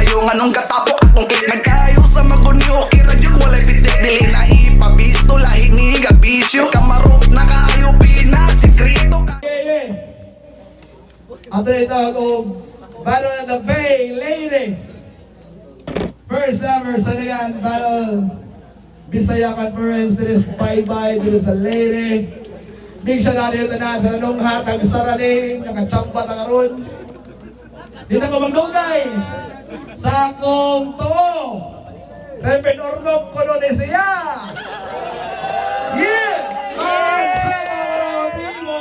kayo nga nung katapok atong click nagkayo sa maguni okay ra yun walay bitik dili na ipabisto lahinig at bisyo kamaro na kaayo pinasikreto Ato ito kung battle of the Bay Lady. First ever Sanigan battle Bisaya Conference. This is bye-bye dito sa Lady. Big shout out dito na sa nanong hatag saraling nakachamba ta karon. Dito ko magdungay sa akong tuo Reverend Ornog Colonesia. Yeah! Magsama mga primo!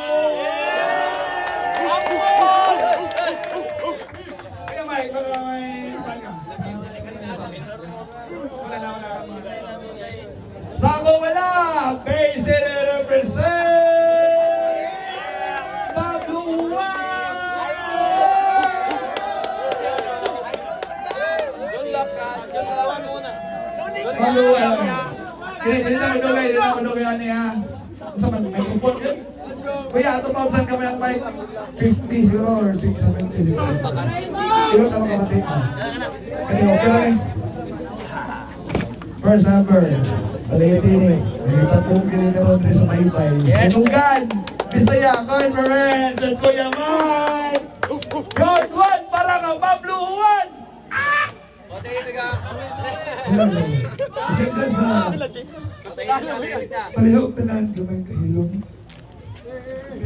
Kaya may pagka. Sa akong wala, Bay City represent Pabluan! Pabluan! Hindi na manulay niya. Sa microphone yun? Kuya, 2,000 kami ang mic. 50 siguro or 670. Ilan ka makakati? Kaya okay lang eh. First ever. Sa Leytini. Nakita po kinikaroon rin sa Taytay. Sinugan! Bisaya Conference! At Kuya Man! God one! Parang ang Pabluan! Isensya sa palihog tanan gamay kahilom.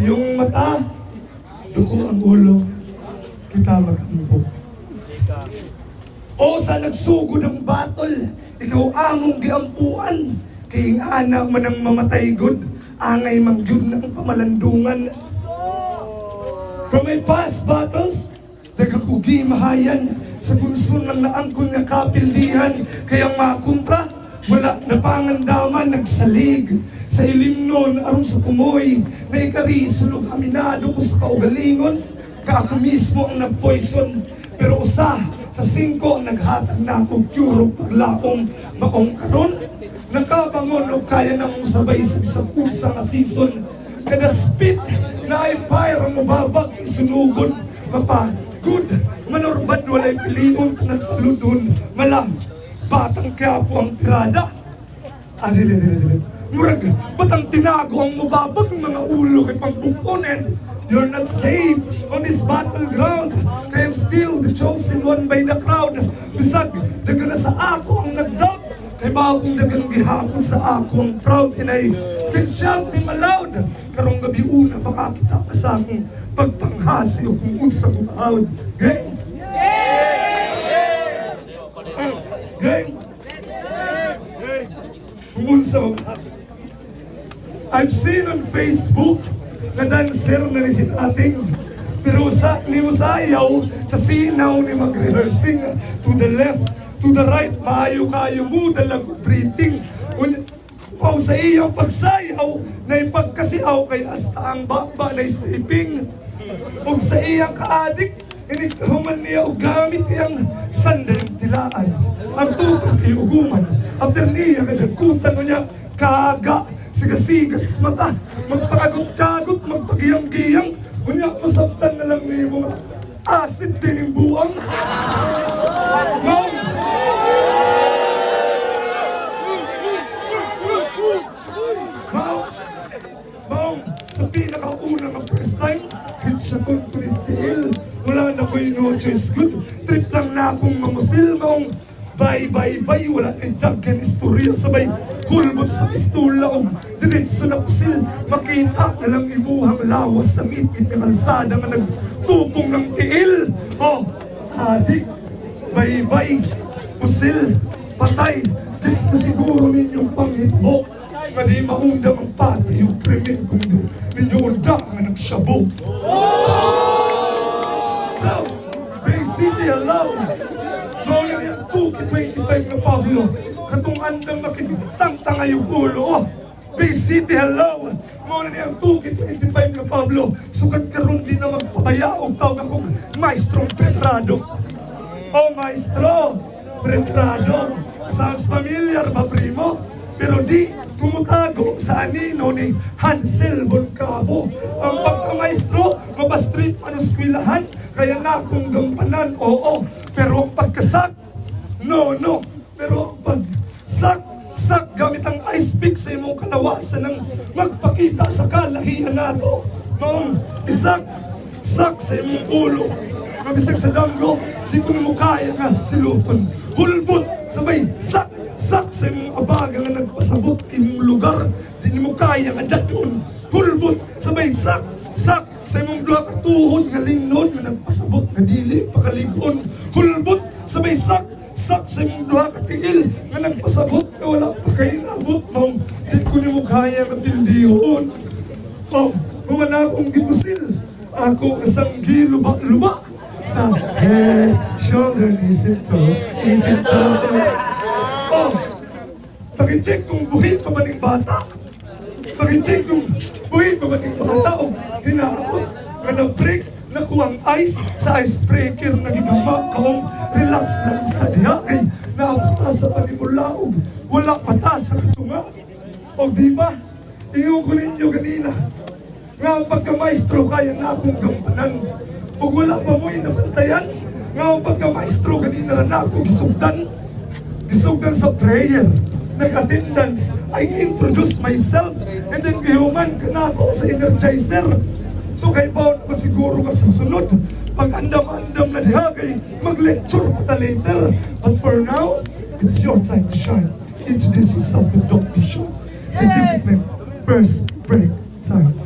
Yung mata, duko ang ulo, kita mag-ambog. O sa nagsugod ng batol, ikaw among giampuan, kay anak man ang mamatay good, angay mangyud ng pamalandungan. From my past battles, nagakugi mahayan, sa bunso ng naangkon nga kapildihan, kayang makontra, wala na pangandaman, nagsalig. Sa ilim nun, arong sa kumoy, na ikarisulog aminado ko sa kaugalingon, ka ako mismo ang nag-poison, pero usa, sa 5 ang naghatag na akong cure paglaong maong karon, nakabangon o kaya namang sabay sa isang pulsa nga season, kada spit na ay fire ang mababag isunugod, mapa, good, manorbad walay pilion ka nagpaludon, malang, batang Quiapo ang tirada. Murag, batang tinago ang mababag ng mga ulo kay pangbukonen. You're not safe on this battleground. I am still the chosen one by the crowd. Bisag, daga na sa ako ang nag-doubt. Kay bagong dagang gihapon sa ako ang proud. And I can shout him aloud. Karong gabi una, makakita ka sa akong pagpanghasi o kung unsa kong out. Gang! Gang! Kung unsa kong I've seen on Facebook na dancer na ni si ating pero sa ni usayaw sa sinaw ni mag-rehearsing to the left, to the right, maayo kayo mo dalag breathing. Kung sa iyong pagsayaw na ipagkasiaw kay hasta ang baba na stripping. Kung sa iyang kaadik, inikahuman niya o gamit iyang sandaling tilaan. Ang tutang iuguman, after niya kadagkutan mo niya, kaga, sigas-sigas mata, magpakagot-kagot, magpagiyang-giyang, kunya masabtan na lang niyo mga asid din yung buwang. Mom! Mom! Sa pinakaunang ang first time, hits siya kong punistil. Wala na ko'y no choice good. Trip lang na akong mamusil, Mom. Bye, wala na'y dagan istorya sabay hulbot sa pistula o diretso na pusil. Makita na lang ibuhang lawas sa ngipin ng kalsada nga nagtupong ng tiil. Oh, adik, bye, pusil, patay. Gets na siguro ninyong panghitbo. Kadi maundang ang pati yung krimen kung ninyo undang nga nagsabo. So, Bay City alone. Noong yung 2K25 na Pablo, katong andang makitang-tanga yung ulo. Oh, Bay City, hello! Noong yung 2K25 na Pablo, sukat karoon din na magpabaya o tawag akong Maestrong Pretrado. Oh, Maestro Pretrado, sounds familiar ba, primo? Pero di kumutago sa anino ni Hansel Boncabo. Ang pagka-maestro, mabastreet ano skwilahan, kaya na akong gampanan, oo. Pero ang pagkas sak, no. Pero pag sak gamit ang ice pick sa imong kalawasan ng magpakita sa kalahian nato. Noong isak sa imong ulo. Mabisag sa damgo, di ko na mo kaya nga siluton. Hulbot, sabay, sak sa imong abaga nga nagpasabot imong lugar. Di mo kaya nga dadon. Hulbot, sabay, sak sa imong duha ka tuhod nga linod nga nagpasabot nga dili pakaligon. Hulbot, sabay, sak sa imong duha ka tiil nga nagpasabot nga wala pa kayo naabot. Mong, di ko na mo kaya nga pildihon. Humana akong gipusil. Ako isang giluba-luba sa head, shoulder, isip to. Pakicheck kung buhay pa ba ng bata. Pakicheck kung buhay pa ba ng bata. O hinaabot ka na break, nakuha ang ice sa icebreaker. Nagigama kaong relax lang sa diya. Ay naabata sa panimulaog. Wala pata sa katunga. O diba, ingo ko ninyo ganina. Nga pagka-maestro kaya na akong gampanan. O wala pa mo'y nabantayan. Nga pagka-maestro ganina na akong gisugdan. Gisugdan sa prayer. Nag-attendance. I introduce myself. And then gihuman ka na ako sa energizer. So kay Paul, naman siguro ka sa sunod. Pag andam-andam na diha kay mag-lecture pa ta later. But for now, it's your time to shine. Introduce yourself to Doc Bishop. And this is my first break time.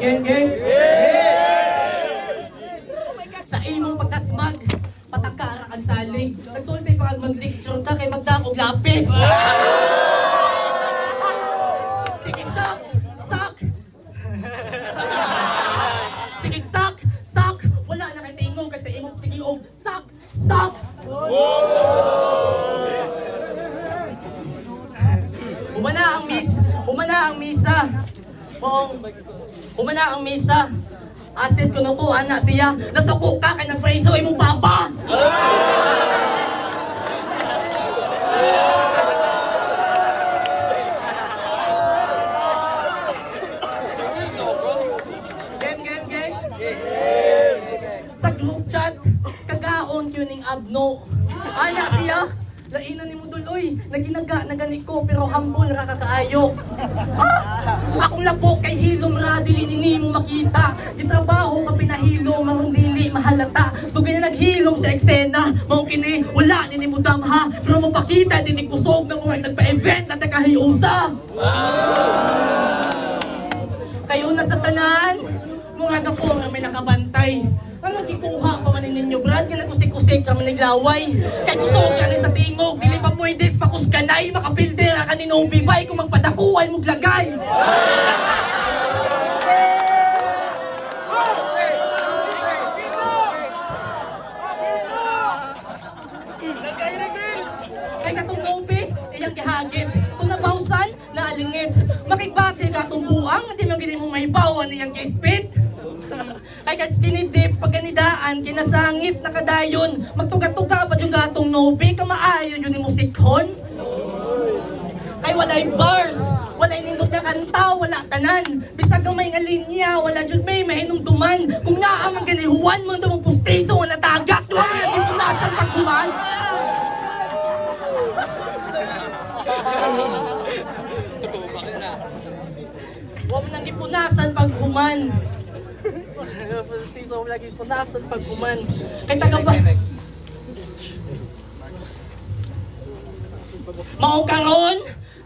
Gang. Sa imong pagkasmag, patakara kang salig. Nagsulti pa kang mag-lecture ka kay magdakog lapis. Sige, sak. Sige, sak. Wala na kay tingog kasi imong tingog. Sak. Umana ang misa. Umana ang misa. Asin ko nakuha na siya. Nasuko ka kay nagpreso imong papa. Game. Sa group chat, kagaon tuning abno. Ana siya. Lainan ni mo duloy, naginaga na ganit ko pero humble kakakaayo. Akong lapok kay hilom ra dili nini mo makita. Gitrabaho ka pinahilo marong dili mahalata. Dugay na naghilom sa eksena, mao kini wala nini mo damha pero mapakita dini kusog na murag nagpa-event na tagahiusa. Kayo na sa tanan, murag ako nga may nakabantay. Ano gikuha pa man ninyo Brad? Nga nagkusik-kusik ka man naglaway. Kay kusog ka sa tingog, dili pa pwedeng pakusganay. Makapilder ka ni Nobibay kung magpadakuan mong lagay. Kay katong Nobi, iyang gihagit. Kung nabawsan, naalingit. Makigbati katong buang, hindi mo gini mong mahibawan niyang kispit. Kay kinidip, paganidaan, kinasangit, nakadayon, magtuga-tuga pa yung gatong Nobi, kamaayon yun yung musikhon. Kay walay bars, walay nindot na kanta, wala tanan. Bisag ang may nga linya, wala jud may mahinumduman. Kung naamang ganihuan mo, mong pustiso, natagak, diba mo yung ipunasan pagkuman? Huwag mo nang ipunasan pagkuman. Pustiso lagi punasan pag kuman. Kay taga ba? Mao karon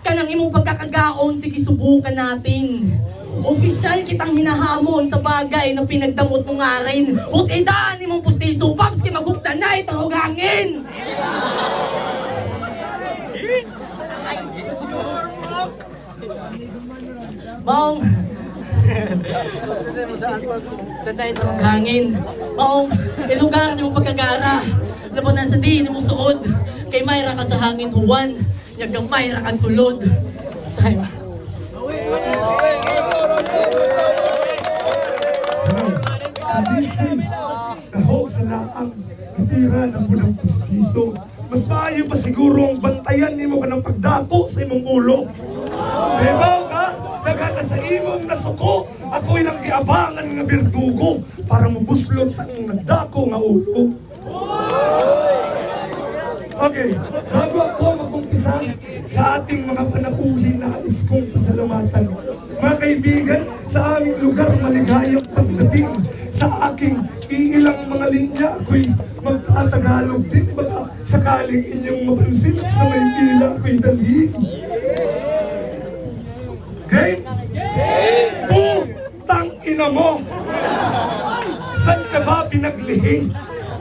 kanang imong pagkakagaon sige subukan natin. Opisyal kitang hinahamon sa bagay na pinagdamot mo nga rin. Huwag idaan imong pustiso pag kay magugtan na itong hangin. Bong. Tanday ng hangin. Maong ilugar niyo pagkagara. Labanan sa di mo suod. Kay Mayra ka sa hangin huwan. Yagang Mayra kang sulod. Time. The host sa laang natira ng bulang pustiso. Mas maayo pa siguro ang bantayan ni mo ka ng pagdako sa imong ulo. Diba ka? Nagana sa imong nasuko, ako'y nang giabangan nga birdugo para mabuslot sa imong nagdako nga ulo. Okay, bago ako mag-umpisa sa ating mga panauhin na nais kong pasalamatan. Mga kaibigan, sa aming lugar maligayang pagdating sa aking iilang mga linya, ako'y magtatagalog din. Baka sakaling inyong mapansin at sa Maynila ako'y dalhin. Okay? Putang ina mo! Saan ka ba pinaglihi?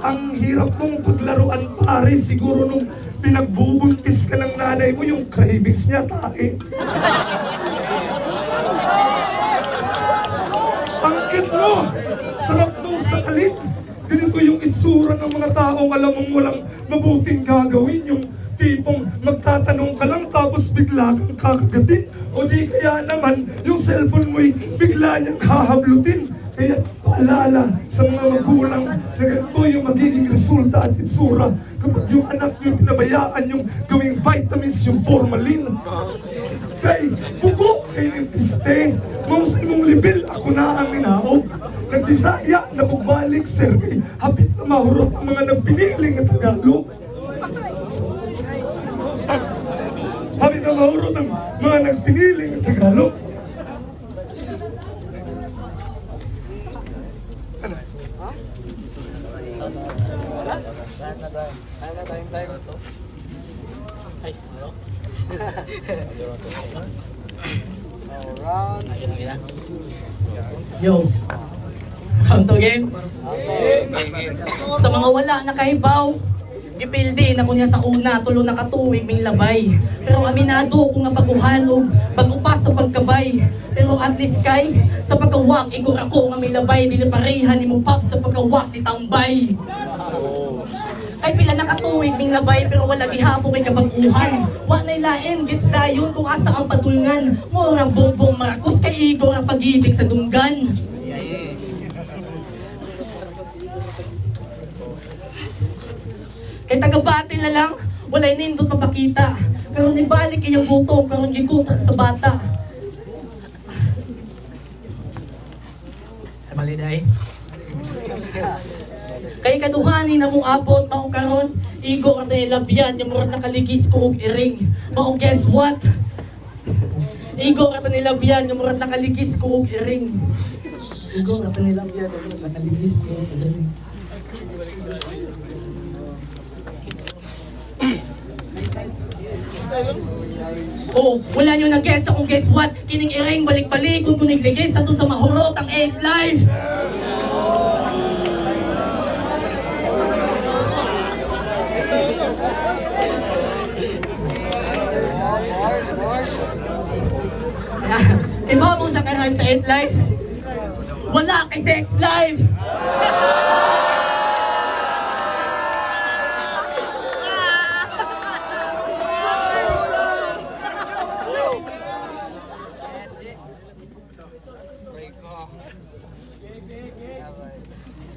Ang hirap mong paglaruan pare, siguro nung pinagbubuntis ka ng nanay mo, yung cravings niya tae. Ang cute mo! Sarap nung sakalin. Ganito yung itsura ng mga taong alam mong walang mabuting gagawin. Yung tipong magtatanong ka lang tapos bigla kang kakagatin. O di kaya naman yung cellphone mo'y bigla niyang hahablutin. Kaya paalala sa mga magulang na ganito yung magiging resulta at itsura kapag yung anak niyo pinabayaan yung gawing vitamins, yung formalin. Kay buko, kay ng piste, mga sa imong libil, ako na ang ninaog. Nagbisaya, nakugbalik, sir, kay hapit na mahurot ang mga nagpiniling at Tagalog. Hapit na mahurot ang mga nagpiniling at Tagalog. Yo, round to game. Sa mga wala nakahibaw, gipildi na ko niya sa una, tulo na katuwig ming labay. Pero aminado ko nga pagkuhanog, pag-upas sa pagkabay. Pero at least kay, sa pagkawak, igor ako nga may labay, dili pareha ni mo pop sa pagkawak ni tambay. Ay pila nakatuwig ming labay, pero wala gihapo kay kabaguhan. Wa na'y lain, gets dayon kung asa ang padulngan. Murang bongbong Marcos kay igor ang pag-ibig sa dunggan. Kay taga-batil na lang, walay nindot papakita. Karon ibalik iyang gutom, karon gikunta sa bata. Ay mali day. Kay kaduhanin na mong abot, maong karon, igo at nilabyan, yung murad nakaligis ko og iring. Maong guess what? Igo at nilabyan, yung murad nakaligis ko og iring. Igo at nilabyan, yung murad nakaligis ko og iring. Oh, wala nyo na guess akong guess what? Kining iring balik-balik kung kunig ligis atong sa mahurot ang 8 life. Iba mo sa karaan sa 8 life? Wala kay sex life!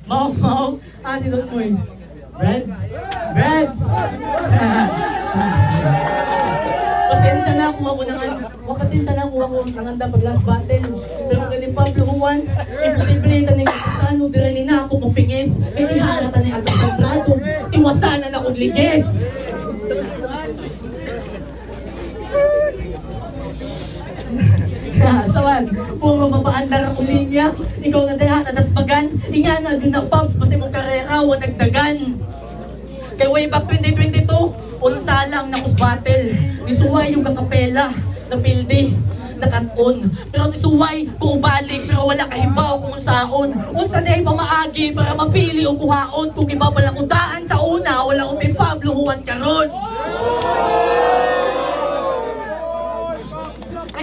Mau, sinot mo eh. Brad? Pasensya na kung ako nanganda pag last battle. Pero galing Pablo Juan, imposible tanig ano dire na ako mapingis. Hindi harata ni Agos Sagrado. Iwasanan ako ligis. Sawan, puro mapaandar ako linya. Ikaw na dahan na daspagan. Ingana yun na pops, basta mong karera o nagdagan. Kay way back 2022, unsa lang na battle. Nisuway yung kakapela, napildi, nakaton. Pero nisuway, kuubalik, pero wala kahibaw kung saon. Unsa day pamaagi para mapili o kuhaon. Kung iba palang udaan sa una, wala kong may Pablo Juan karon.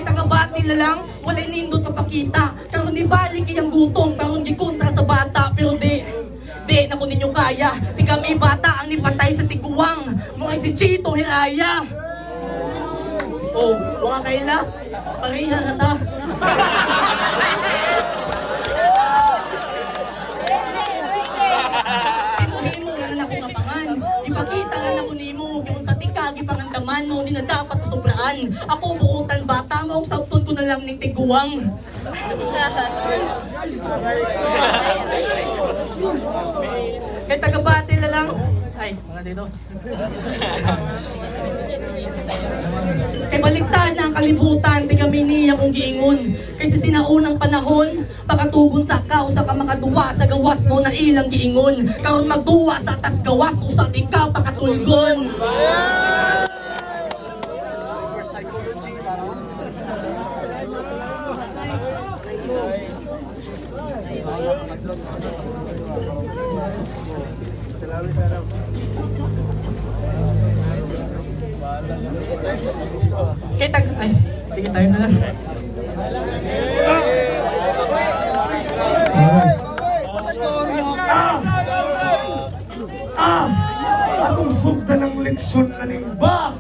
Taga-batil na lang, walay nindot papakita. Karon di balik iyang gutom, karon di kontra sa bata. Pero di na ko ninyo kaya. Di kami bata ang nipatay sa tiguwang. Mukha si Chito Hiraya. Oh, mga kaila, pareha na ta. hindi na dapat sobraan. Ako buutan bata, maong sabton ko na lang ni tiguang. Kay taga-bati na lang. Ay, mga dito. Kay baligtad na ang kalibutan, tiga miniya kong giingon. Kasi sinaunang panahon, pakatugon sa ka, usa ka makaduwa sa gawas mo na ilang giingon. Karon magduwa sa tas gawas, usa di ka pakatulgon. Kay tag... Ay, sige tayo na lang. Anong sugda ng leksyon na ba?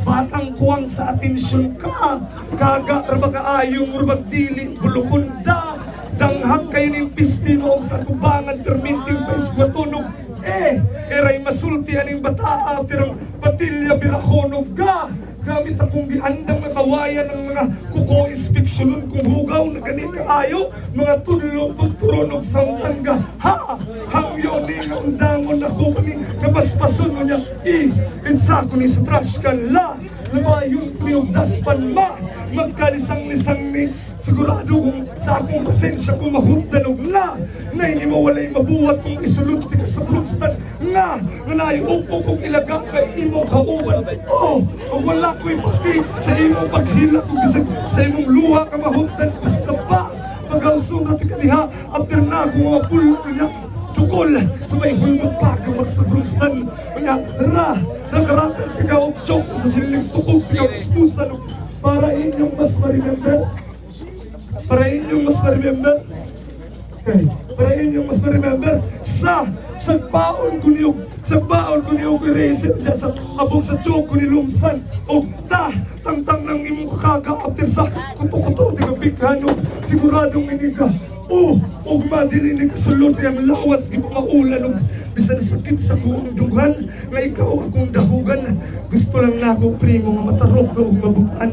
Batang kuwang sa atensyon ka. Kaga, raba kaayong, raba dili, bulukon da. Danghag kayo ng pisti noong sa tubangan, perminting pa iswatunog. Eray masulti aning bataa, tirang patilya birakonog ga. Gamit akong giandang nakawayan ng mga kuko inspeksyonon kung hugaw na ganit kaayo, mga tudlo tuturonog sa tangga. Ha! Hangyo ni nga undangon ako kani napaspason mo niya. Insa ko ni sa trash can la. Lumayon ko yung daspan ma. Magkalisang-lisang ni sigurado kung sa akong pasensya ko mahundanog na. Na hindi mo walay mabuhat kung isulot ka sa fruitstan na. Nanayo upo kong ilaga kay imong kauban. Kung wala ko'y pati sa imong paghila kung bisag sa imong luha ka mahundan. Basta pa, pag-ausun natin kaniha, after na akong mga pulo niya. Tukol sa may hulmot pa ka mas sa fruitstan. Kaya nakaratan ka ka joke sa siniling tukog yung ispusan. Para inyong mas ma-remember. Para inyong mas ma-remember. Okay. Para inyong mas ma-remember. Sa baon ko niyog i-raise dyan sa abong sa chok ko ni Lumsan. O tangtang ng imong kakaga after sa kuto-kuto di ka bigano. Siguradong hindi ka. Og madili ni kasulod yung lawas di pa maulan. Bisan sakit sa kuong dugan nga ikaw akong dahugan. Gusto lang na ako primo nga matarok ka og mabutan.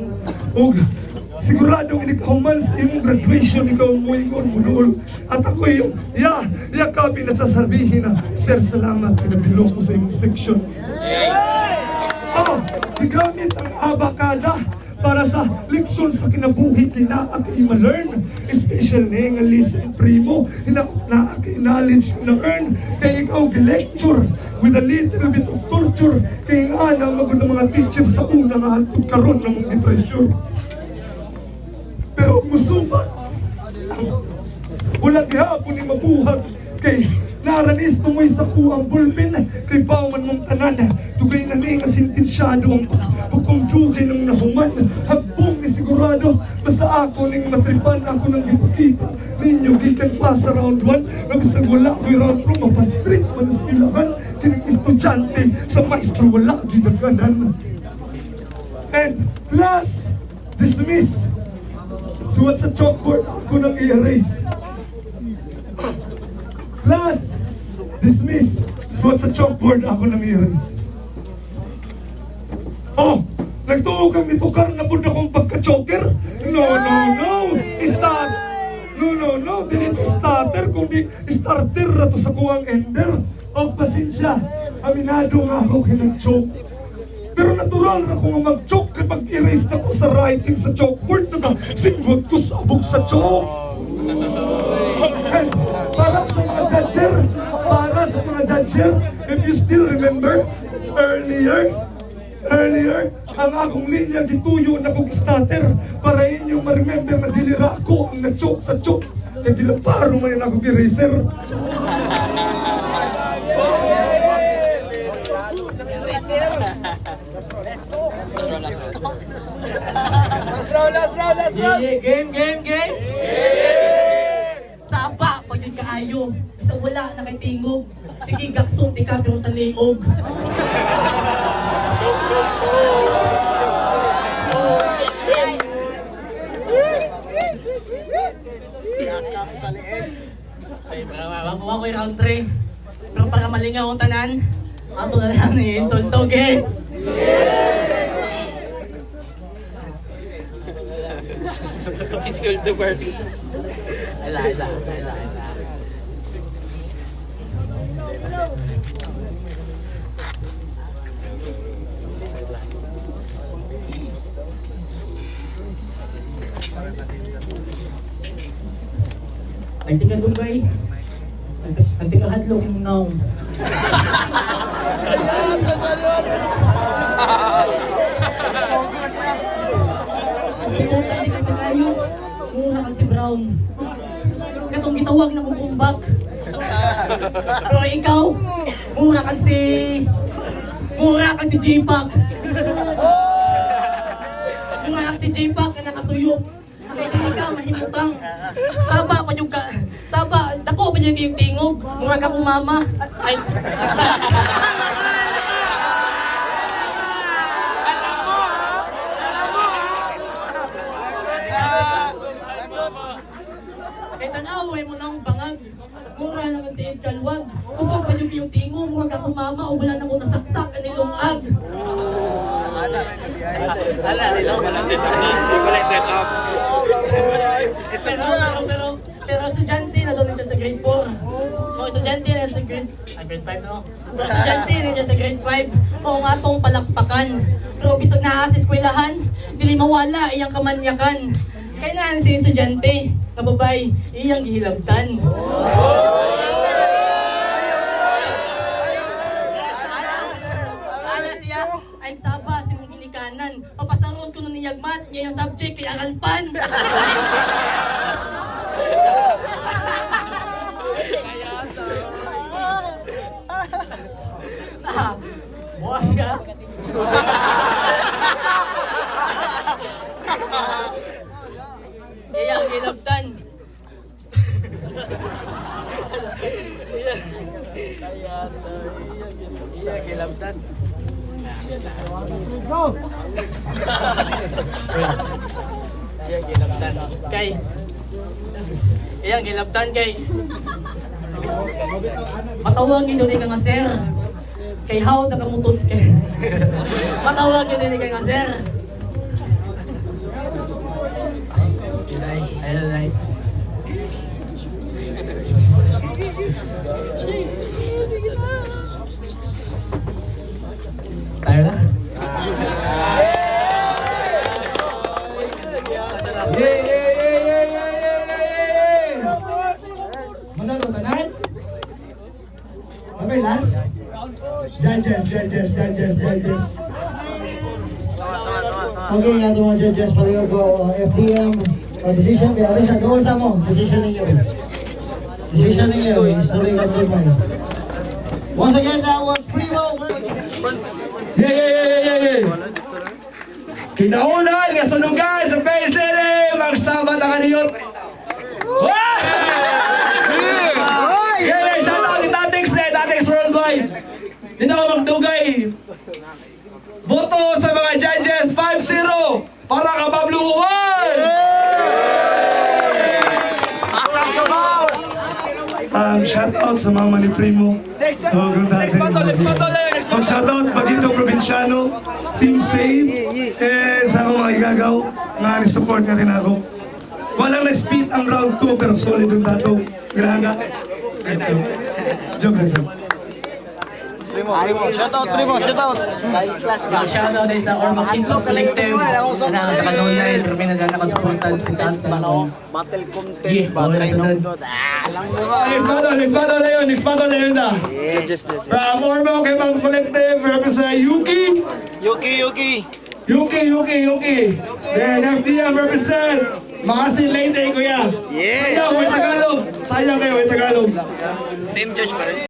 Og siguradong hindi ka human sa imong graduation, ikaw ang muingon mo noon. At ako yung yakapin at sasabihin na, Sir, salamat, pinabilong ko sa imong section. Gigamit ang abakada para sa leksyon sa kinabuhi na akay ma-learn. Special na nga listen primo, na akay knowledge na earn. Kaya ikaw gi-lecture with a little bit of torture. Kaya nga na magod ng mga teacher sa una nga hatod karon na mong treasure. Pero musubat, wala gihapon ni mabuhat kay naranis tumoy sa kuang bulpin kay bawman mong tanan. Tugay na nga sintensyado ang hukom dugay ng nahuman. Hagbong ni sigurado, basta ako ning matripan ako nang ipakita ninyo gikan pa sa round 1. Nagsag wala ko'y round 2, mapastreet man sa ilahan. Kining estudyante sa maestro wala gidaganan. And class, dismiss. Suwat sa chalkboard, ako nang i-erase. Class, dismiss. Suwat sa chalkboard, ako nang i-erase. Nagtuo kang itukar na po na kong pagka-choker? No. No. Dili starter, kundi starter na to sa kuwang ender. Pasensya, aminado nga ako kinag-choke. Pero natural na kung mag-choke kapag erase na ko sa writing sa chalkboard, nakasingot ko sabog sa chalk. And para sa mga judger, if you still remember, earlier, ang akong linya gituyo na kong starter para inyong ma-remember na dilira ako ang nag-choke sa choke. Kaya dilaparo man yung akong eraser. Let's go. Game. Saba, pag yung kaayo. Isang wala na kay tingog. Sige, gaksong, tikapin mo sa liog. Yakap sa liit. Ay, makuha ko yung round 3. Pero para malingaw ang tanan, ato na lang ni insulto, game. Insulto first. Nagtikan dugay. Nagtikan hadlok yung naong. Pinatay ka kayo. Mura kang si Brown. Katong gitawag na kukumbak. Pero ikaw, mura kang si J-Pac. Mura kang si J-Pac na nakasuyok. Hindi ka mahimutang. Saba, dako pa niya kayong tingog. Mura ka kong mama. Ay. Kay tanaway mo na akong bangag. Mura na kang si Ed Calwag. Gusto pa niyo kayong tingog. Mura ka kong mama. O wala na ko nasaksak ka nilungag. Pero estudyante na doon siya sa grade 4. O estudyante na sa grade 5 no? Estudyante na siya sa grade 5. O nga atong palakpakan. Pero bisag naa sa eskwelahan, dili mawala iyang kamanyakan. Kaya na si estudyante, nga babay, iyang gihilabtan. Ala siya, ay saba si mong ginikanan. Papasarod ko nun niyagmat, niya yung subject kay Aralpan. Buwan ka? Iyang gilabtan. Iyang gilabtan. Iyang gilabtan. Iyang gilabtan kay. Matawag yun ka nga sir. Kay how nakamutot kay. Matawag yun ka nga sir. Ay. Tayo na? Manalo tanan? Okay, last? Judges. Okay, ating mga judges, palayo ko, FDM, decision, Arisa, doon sa mo, decision ninyo. Decision ninyo, history of the mind. Once again, that was Primo. Yeah. Kinaunan nga sunugan sa Bay City, magsabat ang kaniyot. Yeah, shout out ni Tatix Worldwide. Hindi na ako magdugay. Boto sa mga judges, 5-0 para kababluhan! Shout out sa mga Mani Primo. Next battle. Shout out Bagito Provinciano, Team Save, and sa akong mga igagaw nga ni-support nga rin ako. Walang na-speed ang round 2 pero solid yung dato. Graga. Joke. Shoutout, Primo, shoutout. Shoutout din sa Orma Kingdom Collective na sa kanunay, pero pinagkakasuportan since sa mga Matel Comte. Yeah, okay na sunod. Next battle na yun na. From Orma Kingdom Collective, represent Yuki. Then FDM represent Makasin Leyte, kuya. Yeah. Sayang kayo, may Tagalog. Same judge pa rin.